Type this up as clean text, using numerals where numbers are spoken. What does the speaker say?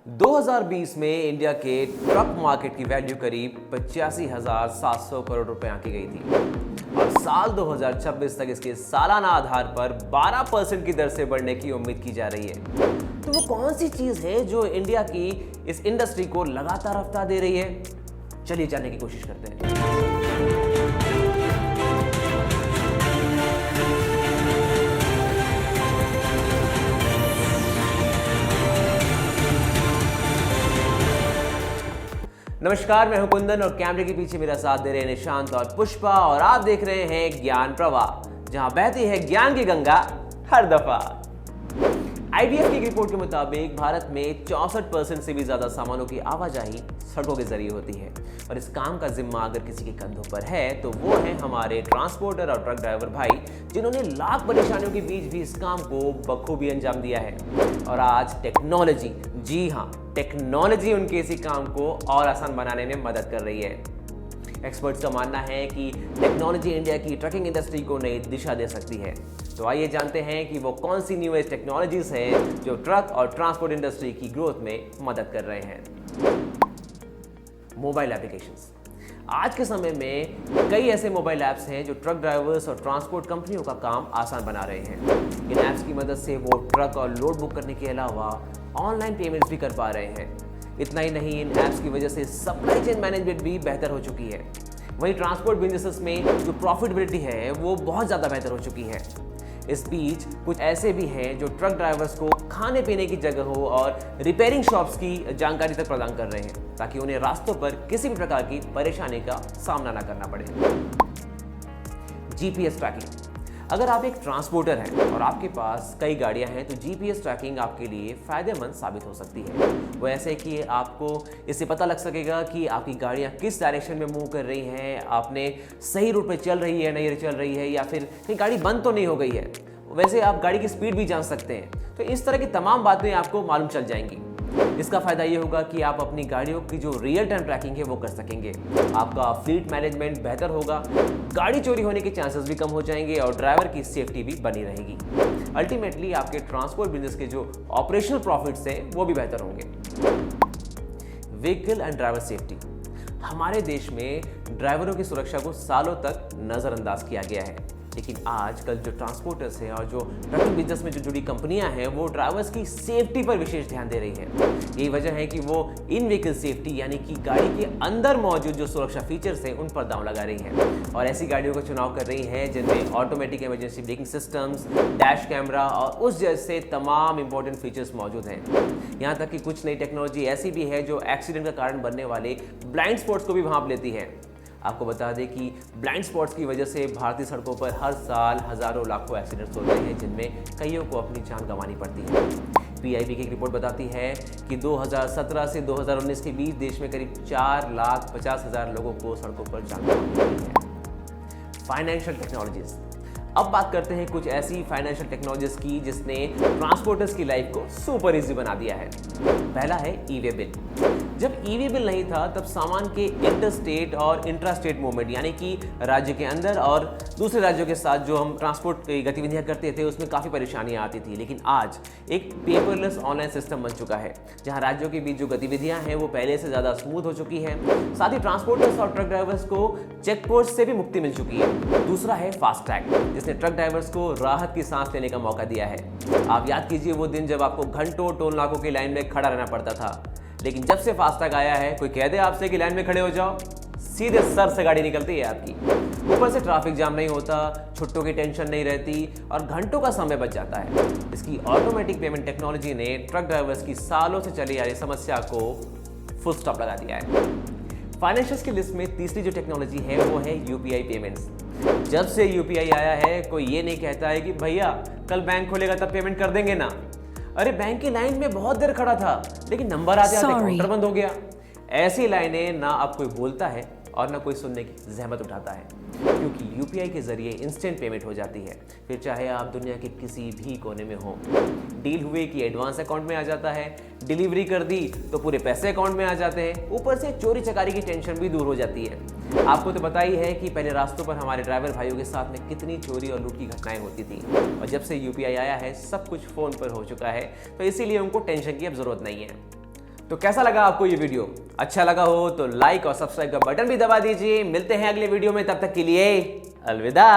2020 में इंडिया के truck market की वैल्यू करीब 85,700 करोड़ रुपए आंकी गई थी और साल 2026 तक इसके सालाना आधार पर 12% की दर से बढ़ने की उम्मीद की जा रही है। तो वो कौन सी चीज है जो इंडिया की इस इंडस्ट्री को लगातार रफ्तार दे रही है? चलिए जानने की कोशिश करते हैं। नमस्कार, मैं हूं कुंदन और कैमरे के पीछे मेरा साथ दे रहे हैं निशांत और पुष्पा और आप देख रहे हैं ज्ञान प्रवाह, जहां बहती है ज्ञान की गंगा हर दफा। IDF की एक रिपोर्ट के मुताबिक भारत में 64% से भी ज्यादा सामानों की आवाजाही सड़कों के जरिए होती है और इस काम का जिम्मा अगर किसी के कंधों पर है तो वो है हमारे ट्रांसपोर्टर और ट्रक ड्राइवर भाई, जिन्होंने लाख परेशानियों के बीच भी इस काम को बखूबी अंजाम दिया है। और आज टेक्नोलॉजी, जी हाँ, टेक्नोलॉजी उनके इसी काम को और आसान बनाने में मदद कर रही है। एक्सपर्ट्स का मानना है कि टेक्नोलॉजी इंडिया की ट्रकिंग इंडस्ट्री को नई दिशा दे सकती है। तो आइए जानते हैं कि वो कौन सी न्यू एज टेक्नोलॉजीज हैं जो ट्रक और ट्रांसपोर्ट इंडस्ट्री की ग्रोथ में मदद कर रहे हैं। Mobile applications. आज के समय में कई ऐसे मोबाइल ऐप्स हैं जो ट्रक ड्राइवर्स और ट्रांसपोर्ट कंपनियों का काम आसान बना रहे हैं। इन ऐप्स की मदद से वो ट्रक और लोड बुक करने के अलावा ऑनलाइन पेमेंट्स भी कर पा रहे हैं। इतना ही नहीं, इन ऐप्स की वजह से सप्लाई चेन मैनेजमेंट भी बेहतर हो चुकी है। वहीं ट्रांसपोर्ट बिजनेसेस में जो प्रॉफिटेबिलिटी है वो बहुत ज़्यादा बेहतर हो चुकी है। इस बीच कुछ ऐसे भी हैं जो ट्रक ड्राइवर्स को खाने पीने की जगह हो और रिपेयरिंग शॉप्स की जानकारी तक प्रदान कर रहे हैं ताकि उन्हें रास्तों पर किसी भी प्रकार की परेशानी का सामना न करना पड़े। GPS tracking. अगर आप एक ट्रांसपोर्टर हैं और आपके पास कई गाड़ियां हैं तो GPS ट्रैकिंग आपके लिए फायदेमंद साबित हो सकती है। वो ऐसे कि आपको इससे पता लग सकेगा कि आपकी गाड़ियां किस डायरेक्शन में मूव कर रही हैं, आपने सही रूट पे चल रही है, नहीं चल रही है, या फिर कहीं गाड़ी बंद तो नहीं हो गई है। वैसे आप गाड़ी की स्पीड भी जान सकते हैं। तो इस तरह की तमाम बातें आपको मालूम चल जाएंगी। इसका फायदा ये होगा कि आप अपनी गाड़ियों की जो रियल टाइम ट्रैकिंग है वो कर सकेंगे। आपका फ्लीट मैनेजमेंट बेहतर होगा, गाड़ी चोरी होने के चांसेस भी कम हो जाएंगे और ड्राइवर की सेफ्टी भी बनी रहेगी। अल्टीमेटली आपके ट्रांसपोर्ट बिजनेस के जो ऑपरेशनल प्रॉफिट्स हैं वो भी बेहतर होंगे। Vehicle and driver safety. हमारे देश में ड्राइवरों की सुरक्षा को सालों तक नजरअंदाज किया गया है, लेकिन आजकल जो ट्रांसपोर्टर्स हैं और जो ट्रकिंग बिजनेस में जो जुड़ी कंपनियां हैं वो ड्राइवर्स की सेफ्टी पर विशेष ध्यान दे रही हैं। यही वजह है कि वो इन व्हीकल सेफ्टी यानी कि गाड़ी के अंदर मौजूद जो सुरक्षा फीचर्स हैं उन पर दांव लगा रही है और ऐसी गाड़ियों का चुनाव कर रही है जिनमें automatic emergency breaking systems, dash camera और उस जैसे तमाम इंपॉर्टेंट फीचर्स मौजूद हैं। यहाँ तक कि कुछ नई टेक्नोलॉजी ऐसी भी है जो एक्सीडेंट का कारण बनने वाले ब्लाइंड स्पॉट्स को भी भांप लेती है। आपको बता दें कि ब्लाइंड स्पॉट्स की वजह से भारतीय सड़कों पर हर साल हजारों लाखों एक्सीडेंट्स होते हैं जिनमें कईयों को अपनी जान गंवानी पड़ती है। PIB की एक रिपोर्ट बताती है कि 2017 से 2019 के बीच देश में करीब 4,50,000 लोगों को सड़कों पर जान गंवानी पड़ी है। Financial technologies. अब बात करते हैं कुछ ऐसी फाइनेंशियल टेक्नोलॉजीज की जिसने ट्रांसपोर्टर्स की लाइफ को सुपर इजी बना दिया है। पहला है ई-वे बिल। जब ई-वे बिल नहीं था तब सामान के इंटरस्टेट और इंट्रास्टेट मूवमेंट यानी कि राज्य के अंदर और दूसरे राज्यों के साथ जो हम ट्रांसपोर्ट की गतिविधियां करते थे उसमें काफ़ी परेशानियां आती थी। लेकिन आज एक पेपरलेस ऑनलाइन सिस्टम बन चुका है जहां राज्यों के बीच जो गतिविधियां हैं वो पहले से ज़्यादा स्मूथ हो चुकी है। साथ ही ट्रांसपोर्टर्स और ट्रक ड्राइवर्स को चेक पोस्ट से भी मुक्ति मिल चुकी है। दूसरा है फास्ट टैग, जिसने ट्रक ड्राइवर्स को राहत की सांस लेने का मौका दिया है। आप याद कीजिए वो दिन जब आपको घंटों टोल नाकों की लाइन में खड़ा रहना पड़ता था, लेकिन जब से फास्टैग आया है कोई कह दे आपसे कि लाइन में खड़े हो जाओ, सीधे सर से गाड़ी निकलती है आपकी। ऊपर से ट्रैफिक जाम नहीं होता, छुट्टों की टेंशन नहीं रहती और घंटों का समय बच जाता है। इसकी ऑटोमेटिक पेमेंट टेक्नोलॉजी ने ट्रक ड्राइवर्स की सालों से चली आ रही समस्या को फुल स्टॉप लगा दिया है। फाइनेंशियल्स की लिस्ट में तीसरी जो टेक्नोलॉजी है वो है UPI पेमेंट्स। जब से UPI आया है कोई ये नहीं कहता है कि भैया कल बैंक खोलेगा तब पेमेंट कर देंगे ना। अरे बैंक की लाइन में बहुत देर खड़ा था लेकिन नंबर आते आते काउंटर बंद हो गया। ऐसी लाइनें ना अब कोई बोलता है और ना कोई सुनने की जहमत उठाता है, क्योंकि UPI के जरिए इंस्टेंट पेमेंट हो जाती है। फिर चाहे आप दुनिया के किसी भी कोने में हो, डील हुए कि एडवांस अकाउंट में आ जाता है, डिलीवरी कर दी तो पूरे पैसे अकाउंट में आ जाते हैं, ऊपर से चोरी चकारी की टेंशन भी दूर हो जाती है। आपको तो पता ही है कि पहले रास्तों पर हमारे ड्राइवर भाइयों के साथ में कितनी चोरी और लूट की घटनाएं होती थी, और जब से UPI आया है सब कुछ फ़ोन पर हो चुका है, तो इसीलिए उनको टेंशन की अब ज़रूरत नहीं है। तो कैसा लगा आपको ये वीडियो? अच्छा लगा हो तो लाइक और सब्सक्राइब का बटन भी दबा दीजिए। मिलते हैं अगले वीडियो में, तब तक के लिए अलविदा।